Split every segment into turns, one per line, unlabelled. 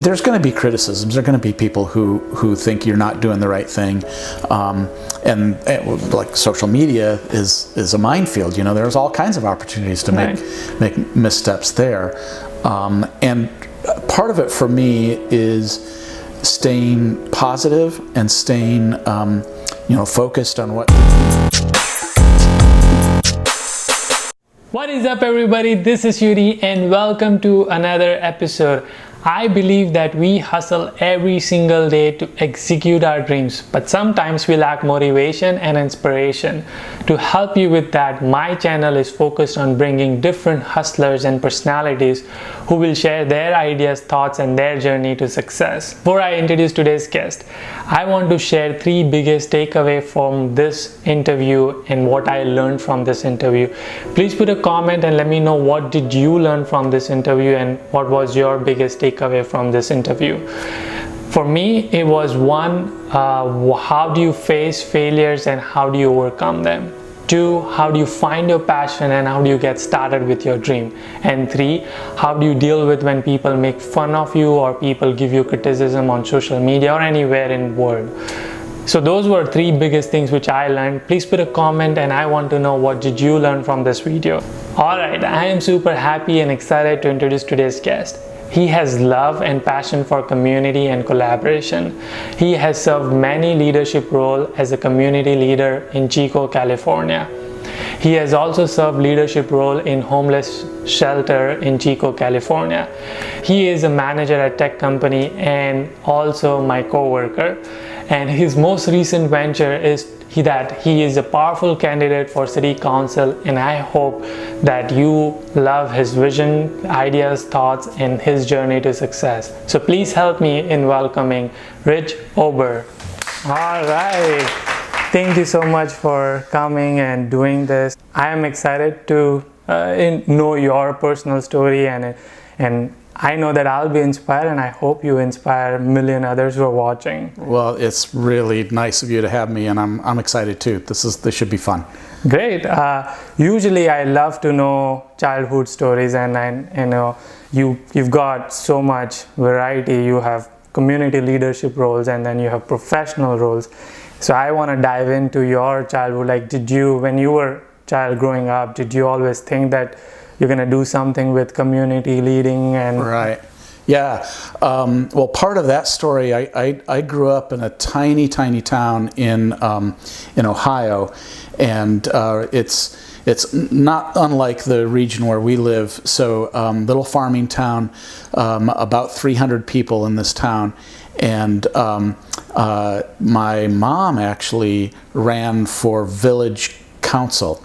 There's going to be criticisms. There are going to be people who think you're not doing the right thing, and like social media is a minefield. You know, there's all kinds of opportunities to make missteps there, and part of it for me is staying positive and staying focused on what.
What is up, everybody? This is Yuri and welcome to another episode. I believe that we hustle every single day to execute our dreams, but sometimes we lack motivation and inspiration. To help you with that, my channel is focused on bringing different hustlers and personalities who will share their ideas, thoughts, and their journey to success. Before I introduce today's guest, I want to share 3 biggest takeaways from this interview and what I learned from this interview. Please put a comment and let me know what did you learn from this interview and what was your biggest takeaway from this interview. For me, it was 1, how do you face failures and how do you overcome them? 2, how do you find your passion and how do you get started with your dream? And 3, how do you deal with when people make fun of you or people give you criticism on social media or anywhere in the world? So those were 3 biggest things which I learned. Please put a comment and I want to know what did you learn from this video. Alright, I am super happy and excited to introduce today's guest. He has love and passion for community and collaboration. He has served many leadership roles as a community leader in Chico, California. He has also served leadership role in homeless shelter in Chico, California. He is a manager at tech company and also my co-worker. And his most recent venture is that he is a powerful candidate for City Council, and I hope that you love his vision, ideas, thoughts, and his journey to success. So please help me in welcoming Rich Ober. All right. Thank you so much for coming and doing this. I am excited to know your personal story and I know that I'll be inspired, and I hope you inspire a million others who are watching.
Well, it's really nice of you to have me, and I'm excited too. This should be fun.
Great. Usually, I love to know childhood stories, and I know you've got so much variety. You have community leadership roles, and then you have professional roles. So I want to dive into your childhood. Like, when you were a child growing up, did you always think that you're going to do something with community leading? And
right, yeah. Well, part of that story, I grew up in a tiny town in Ohio, and it's not unlike the region where we live. So little farming town, about 300 people in this town, and my mom actually ran for village council.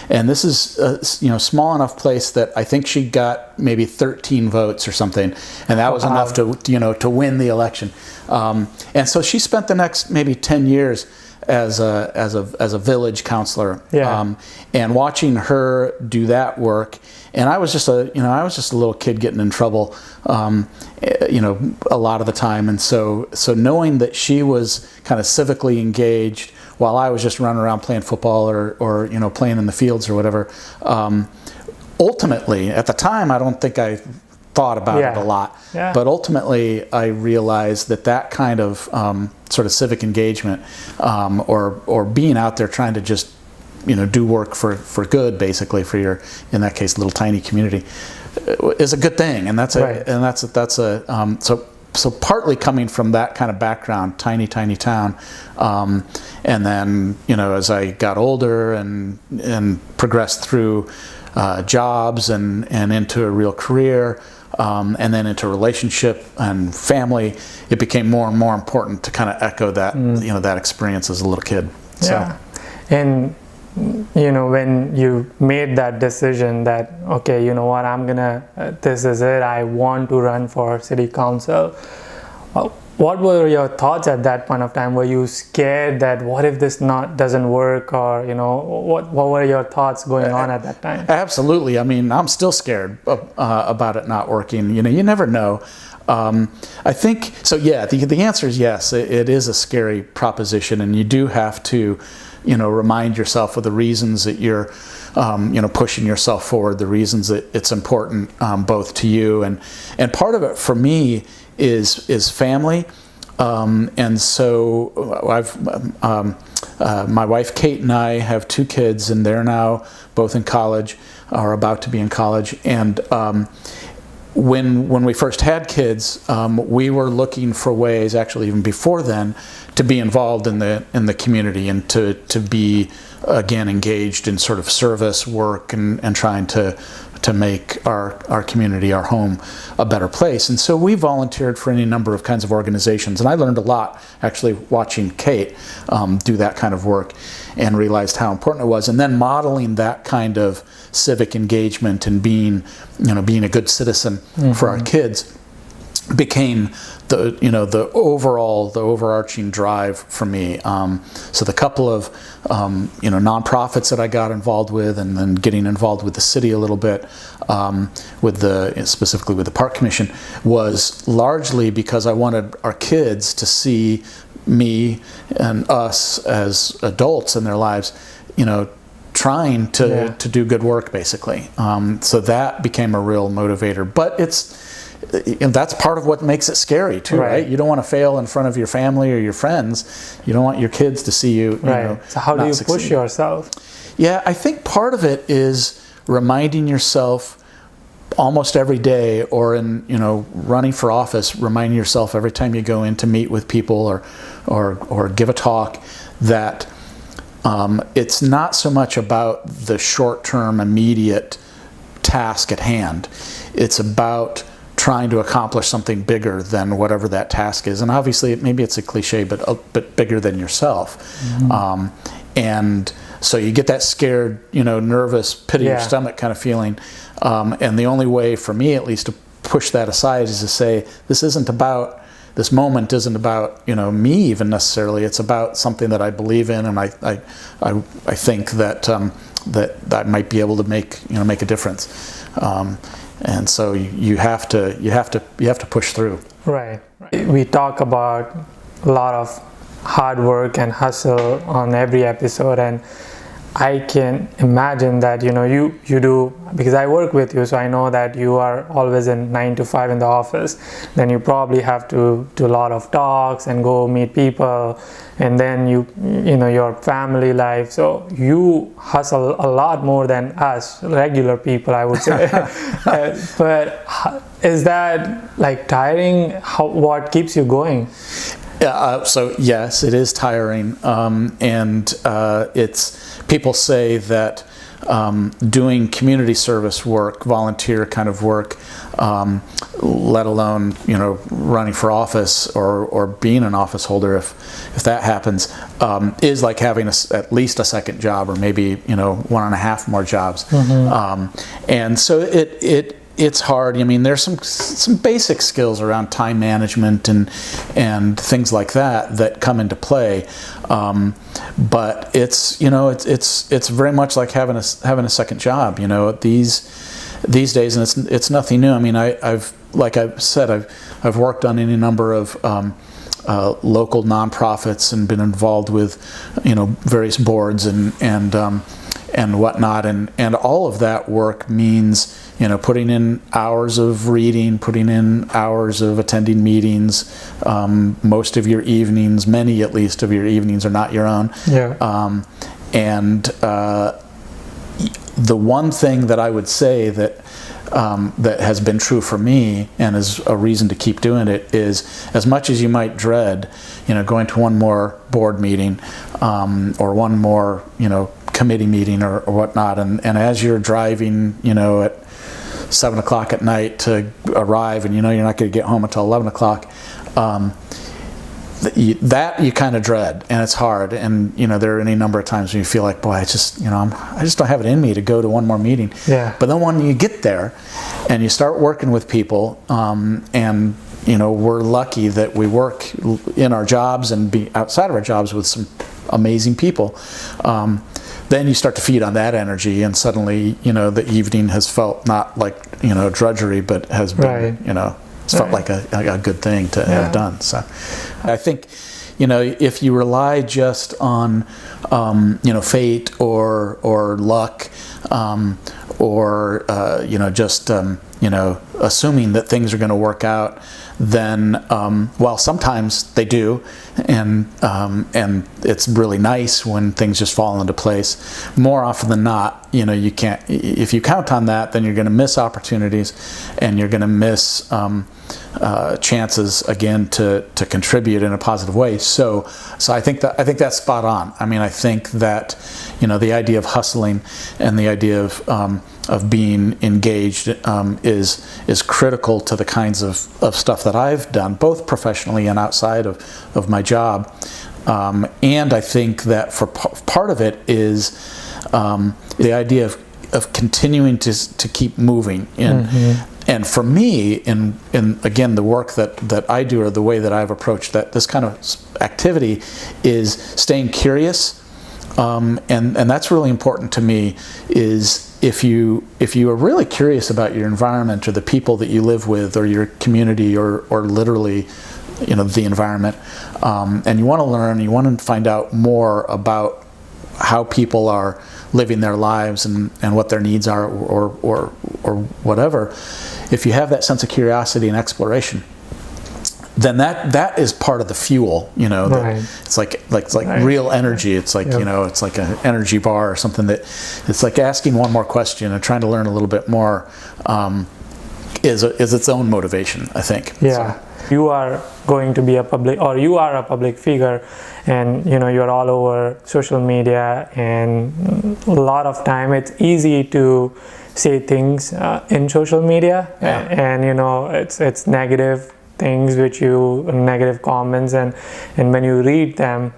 And this is a small enough place that I think she got maybe 13 votes or something, and that was enough to win the election. And so she spent the next maybe 10 years as a village counselor, and watching her do that work. And I was just a little kid getting in trouble, a lot of the time. And so knowing that she was kind of civically engaged while I was just running around playing football or playing in the fields or whatever, ultimately at the time I don't think I thought about it a lot, but ultimately I realized that kind of sort of civic engagement, or being out there trying to just do work for good, basically, for your, in that case, little tiny community, is a good thing. And so partly coming from that kind of background, tiny town, and then as I got older and progressed through jobs and into a real career, and then into relationship and family, it became more and more important to kind of echo that that experience as a little kid. So.
And when you made that decision that, okay, you know what, this is it, I want to run for City Council, what were your thoughts at that point of time? Were you scared that what if this doesn't work, or what were your thoughts going on at that time?
Absolutely. I mean, I'm still scared about it not working. You never know. I think so. Yeah, the answer is yes. It is a scary proposition, and you do have to remind yourself of the reasons that you're, pushing yourself forward, the reasons that it's important both to you and part of it for me is family. And so my wife Kate and I have 2 kids, and they're now both in college, or about to be in college. And when we first had kids, we were looking for ways, actually even before then, to be involved in the community and to be again engaged in sort of service work and trying to make our community, our home, a better place. And so we volunteered for any number of kinds of organizations. And I learned a lot actually watching Kate do that kind of work, and realized how important it was. And then modeling that kind of civic engagement and being a good citizen for our kids became the overarching drive for me. So the couple of nonprofits that I got involved with, and then getting involved with the city a little bit, specifically with the Park Commission, was largely because I wanted our kids to see me and us as adults in their lives, trying to do good work, basically. So that became a real motivator. But that's part of what makes it scary too, right? You don't want to fail in front of your family or your friends. You don't want your kids to see you,
So how do you push yourself?
Yeah, I think part of it is reminding yourself almost every day, or in running for office, reminding yourself every time you go in to meet with people or give a talk, that it's not so much about the short-term immediate task at hand. It's about trying to accomplish something bigger than whatever that task is. And obviously, maybe it's a cliche, but bigger than yourself. And so you get that scared, nervous, pit of your stomach kind of feeling. And the only way, for me at least, to push that aside is to say, this moment isn't about me even necessarily. It's about something that I believe in, and I think that I might be able to make a difference. And so you have to push through.
Right. We talk about a lot of hard work and hustle on every episode, and I can imagine that you do, because I work with you, so I know that you are always in 9 to 5 in the office. Then you probably have to do a lot of talks and go meet people, and then your family life. So you hustle a lot more than us regular people, I would say. But is that tiring? What keeps you going?
So yes, it is tiring, and people say that doing community service work, volunteer kind of work, let alone running for office or being an office holder, if that happens, is like having at least a second job, or maybe 1.5 more jobs. And so it's hard. I mean, there's some basic skills around time management and things like that come into play, but it's very much like having a second job. These days, and it's nothing new. I mean, I've worked on any number of local nonprofits and been involved with various boards and whatnot, and all of that work means putting in hours of reading, putting in hours of attending meetings. Most of your evenings, many at least of your evenings, are not your own. And the one thing that I would say that has been true for me, and is a reason to keep doing it, is as much as you might dread going to one more board meeting or one more committee meeting or whatnot, and as you're driving at 7 o'clock at night to arrive, and you're not going to get home until 11 o'clock, that you kind of dread, and it's hard. And there are any number of times when you feel like, boy, I just don't have it in me to go to one more meeting. But then when you get there and you start working with people, and we're lucky that we work in our jobs and be outside of our jobs with some amazing people, then you start to feed on that energy, and suddenly the evening has felt not like drudgery, but has been it's felt like a good thing to have done. So I think if you rely just on, fate or luck, or just assuming that things are going to work out, then while sometimes they do, and it's really nice when things just fall into place, more often than not, you can't. If you count on that, then you're going to miss opportunities, and you're going to miss chances again to contribute in a positive way. So I think that's spot on. I mean, I think that the idea of hustling and the idea of being engaged is critical to the kinds of stuff that I've done, both professionally and outside of my job. And I think that for part of it is the idea of continuing to keep moving. And for me, in again, the work that I do, or the way that I've approached this kind of activity, is staying curious. And that's really important to me, is if you are really curious about your environment, or the people that you live with, or your community, or literally the environment, and you want to learn, you want to find out more about how people are living their lives and what their needs are, or whatever. If you have that sense of curiosity and exploration, then that is part of the fuel.
Right.
It's like real energy. It's like it's like an energy bar or something. That it's like asking one more question and trying to learn a little bit more is its own motivation, I think.
Yeah. So. You are going to be you are a public figure, and you're all over social media, and a lot of time it's easy to say things in social media, and it's negative things, negative comments, and when you read them,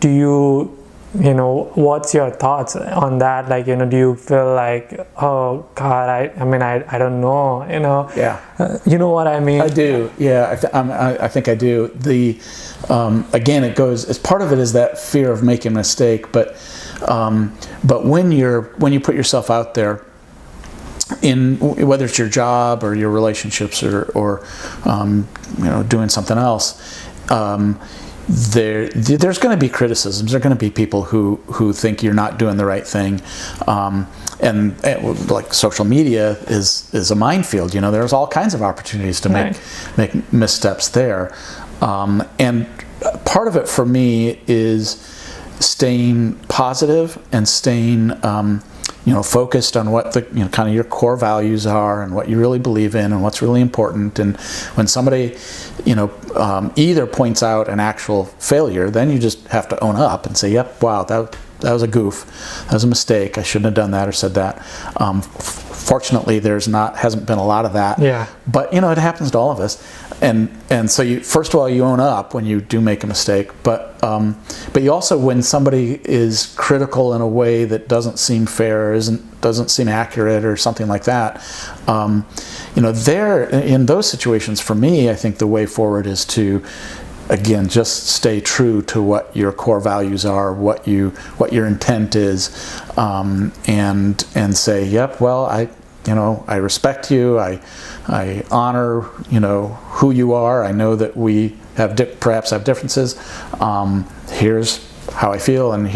do you what's your thoughts on that? Like, do you feel like, oh God, I don't know,
Yeah.
You know what I mean?
I do. Yeah. I think I do. Again, it goes, as part of it is that fear of making a mistake, but when you put yourself out there, in whether it's your job or your relationships or doing something else, there's going to be criticisms. There are going to be people who think you're not doing the right thing, and like social media is a minefield. There's all kinds of opportunities to make missteps there, and part of it for me is staying positive and staying focused on what the kind of your core values are, and what you really believe in, and what's really important. And when somebody either points out an actual failure, then you just have to own up and say, yep, wow, that was a goof, that was a mistake, I shouldn't have done that or said that. Fortunately, hasn't been a lot of that.
Yeah.
But it happens to all of us, and so you, first of all, you own up when you do make a mistake, but you also, when somebody is critical in a way that doesn't seem fair, doesn't seem accurate, or something like that, there, in those situations, for me, I think the way forward is to, again, just stay true to what your core values are, what your intent is, and say, yep, well, I respect you, I honor who you are, I know that we perhaps have differences, here's how I feel, and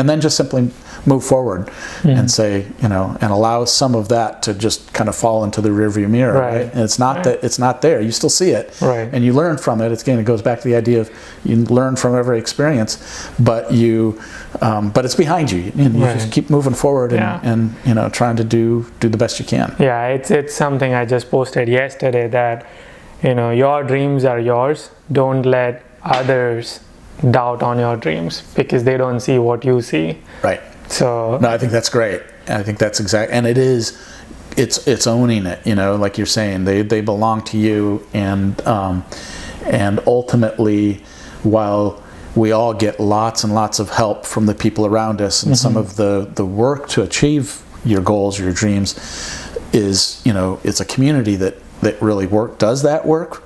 then just simply move forward and say, and allow some of that to just kind of fall into the rearview mirror, right? And it's not that it's not there. You still see it,
right? And
you learn from it. It goes back to the idea of you learn from every experience, but but it's behind you. You just keep moving forward and trying to do the best you can.
Yeah, it's something I just posted yesterday, that your dreams are yours. Don't let others doubt on your dreams, because they don't see what you see.
Right.
So
no, I think that's great. I think that's exact, and it's owning it. Like you're saying, they belong to you, and ultimately, while we all get lots and lots of help from the people around us, and some of the work to achieve your goals, your dreams, is it's a community that really does that work.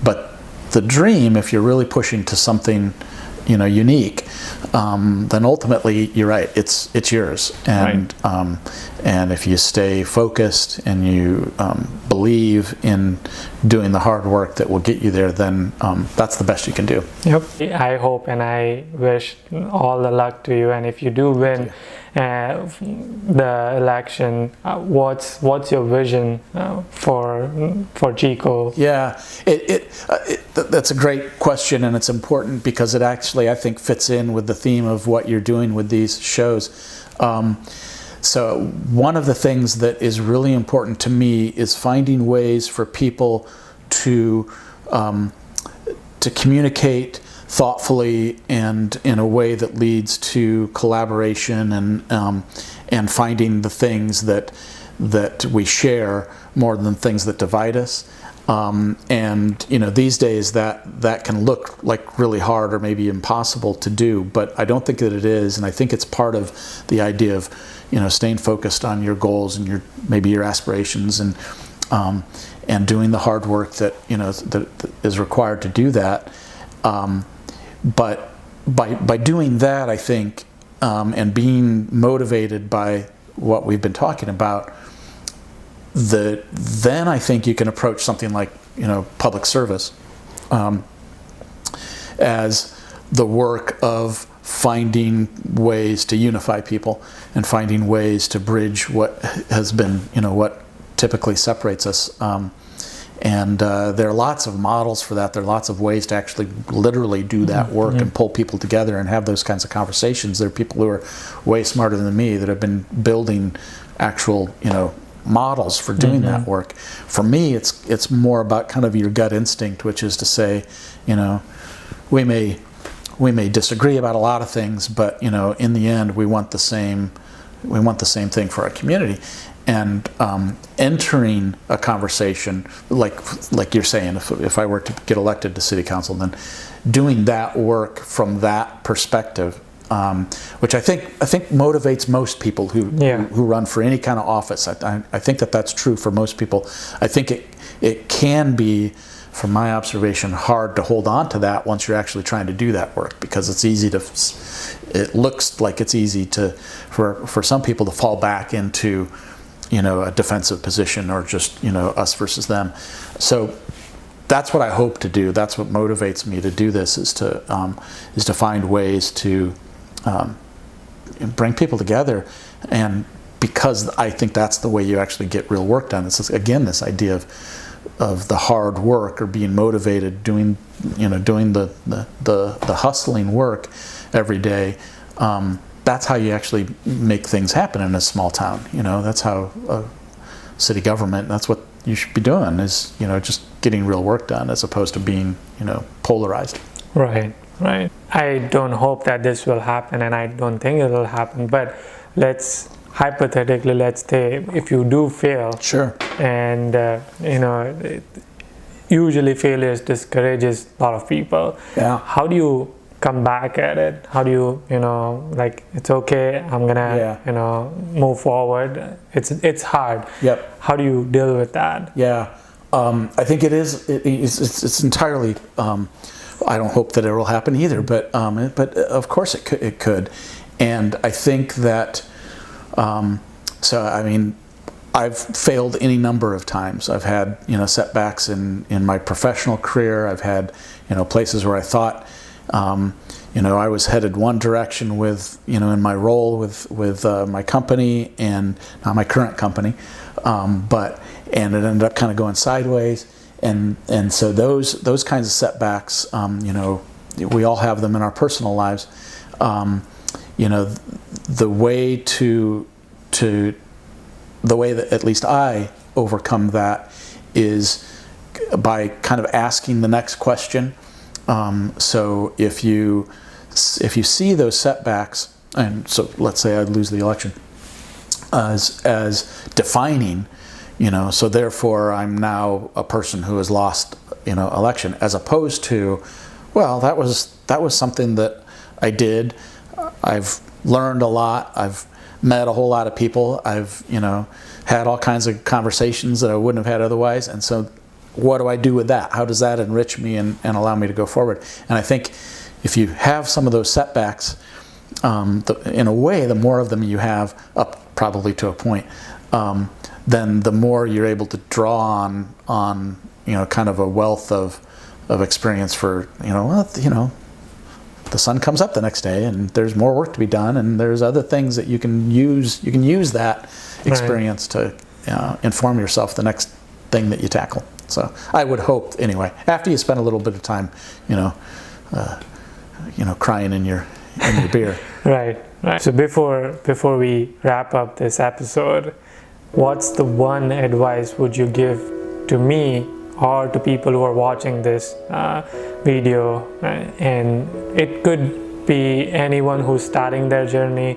But the dream, if you're really pushing to something unique, then ultimately you're right. It's yours, and and if you stay focused and you believe in doing the hard work that will get you there, then that's the best you can do.
Yep. I hope and I wish all the luck to you. And if you do win the election, what's your vision for Chico?
Yeah, that's a great question, and it's important because it actually, I think, fits in with the theme of what you're doing with these shows. So one of the things that is really important to me is finding ways for people to communicate thoughtfully and in a way that leads to collaboration and finding the things that we share more than things that divide us. And these days that can look like really hard or maybe impossible to do, but I don't think that it is, and I think it's part of the idea of staying focused on your goals and maybe your aspirations and doing the hard work that that is required to do that. But by doing that, I think, and being motivated by what we've been talking about, then I think you can approach something like public service as the work of finding ways to unify people and finding ways to bridge what has been what typically separates us. And there are lots of models for that. There are lots of ways to actually literally do that work and pull people together and have those kinds of conversations. There are people who are way smarter than me that have been building actual, models for doing that work. For me, it's more about kind of your gut instinct, which is to say, we may disagree about a lot of things, but in the end, we want the same thing for our community. And entering a conversation like you're saying, if I were to get elected to city council, then doing that work from that perspective, which I think motivates most people who run for any kind of office. I think that's true for most people. I think it can be, from my observation, hard to hold on to that once you're actually trying to do that work, because it looks like it's easy for some people to fall back into a defensive position, or just us versus them. So that's what I hope to do. That's what motivates me to do this, is to find ways to bring people together, and because I think that's the way you actually get real work done. It's again this idea of the hard work, or being motivated, doing the hustling work every day. That's how you actually make things happen in a small town. That's how city government, that's what you should be doing, is just getting real work done, as opposed to being polarized.
Right. I don't hope that this will happen, and I don't think it will happen, but let's say if you do fail. Sure. And usually failures discourages a lot of people. Yeah. How do you come back at it? How do you it's okay, I'm gonna move forward? It's hard. Yep. How do you deal with that? Yeah.
I think it's entirely I don't hope that it will happen either, but of course it could. And I think that I've failed any number of times. I've had setbacks in my professional career. I've had places where I thought I was headed one direction with in my role with my company, and not my current company, and it ended up kind of going sideways, and so those kinds of setbacks, we all have them in our personal lives. The way that at least I overcome that is by kind of asking the next question. So if you see those setbacks, and so let's say I lose the election, as defining, so therefore I'm now a person who has lost, election, as opposed to, well, that was something that I did. I've learned a lot. I've met a whole lot of people. I've, had all kinds of conversations that I wouldn't have had otherwise. And so what do I do with that? How does that enrich me and allow me to go forward? And I think, if you have some of those setbacks, in a way, the more of them you have, up probably to a point, then the more you're able to draw on kind of a wealth of experience for, the sun comes up the next day and there's more work to be done, and there's other things that you can use that experience to inform yourself the next thing that you tackle. So I would hope, anyway, after you spend a little bit of time, crying in your beer.
Right. So before we wrap up this episode, what's the one advice would you give to me or to people who are watching this video? And it could be anyone who's starting their journey.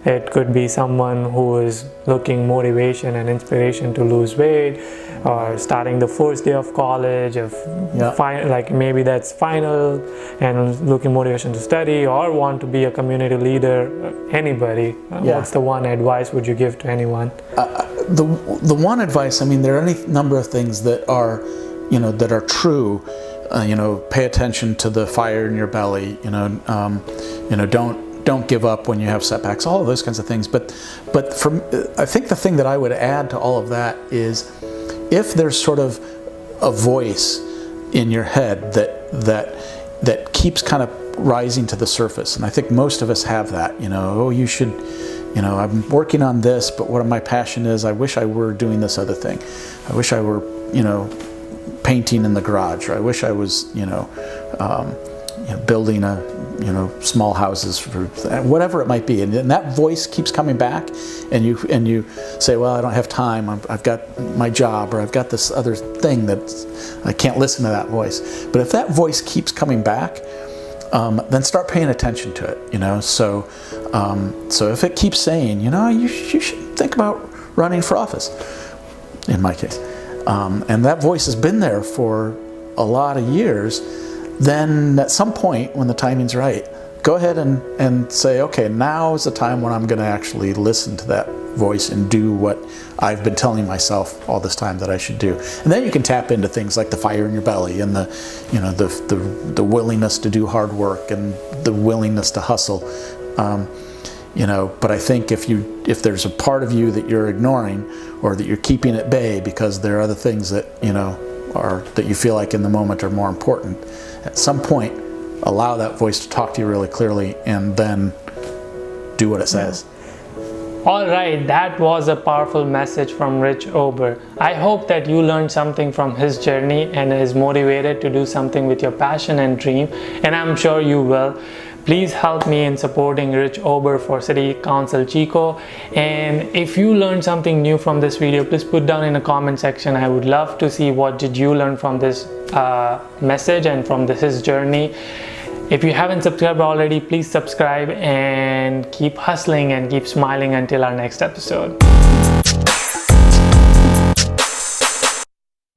It could be someone who is looking motivation and inspiration to lose weight, or starting the first day of college, like maybe that's final and looking motivation to study, or want to be a community leader. Anybody, what's the one advice would you give to anyone?
The one advice, there are any number of things that are true. Pay attention to the fire in your belly. Don't give up when you have setbacks. All of those kinds of things. But I think the thing that I would add to all of that is, if there's sort of a voice in your head that keeps kind of rising to the surface, and I think most of us have that. You should. I'm working on this, but what my passion is, I wish I were doing this other thing. I wish I were, painting in the garage, or I wish I was, building small houses, for whatever it might be. And that voice keeps coming back, and you say, well, I don't have time. I've got my job, or I've got this other thing that I can't listen to that voice. But if that voice keeps coming back, then start paying attention to it. So if it keeps saying, you should think about running for office, in my case, and that voice has been there for a lot of years, then at some point when the timing's right, go ahead and say, okay, now is the time when I'm going to actually listen to that voice and do what I've been telling myself all this time that I should do. And then you can tap into things like the fire in your belly, and the willingness to do hard work, and the willingness to hustle. But I think if there's a part of you that you're ignoring, or that you're keeping at bay because there are other things that that you feel like in the moment are more important, at some point allow that voice to talk to you really clearly, and then do what it says.
Alright, that was a powerful message from Rich Ober. I hope that you learned something from his journey and is motivated to do something with your passion and dream, and I'm sure you will. Please help me in supporting Rich Ober for City Council Chico. And if you learned something new from this video, please put down in the comment section. I would love to see what did you learn from this message and from his journey. If you haven't subscribed already, please subscribe and keep hustling and keep smiling until our next episode.